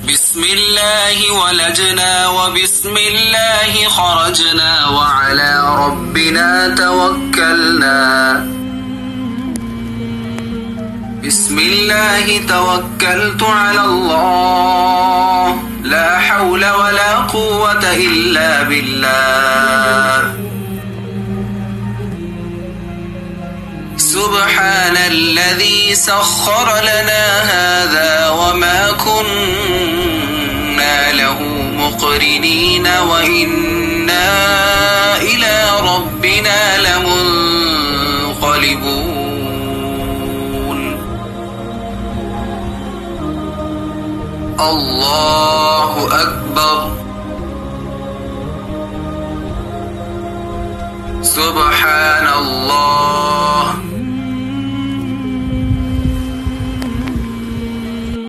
بسم الله ولجنا وبسم الله خرجنا وعلى ربنا توكلنا بسم الله توكلت على الله لا حول ولا قوة إلا بالله سبحان الذي سخر لنا هذا وما كنا له مقرنين وإنا إلى ربنا لمنقلبون الله أكبر سبحان الله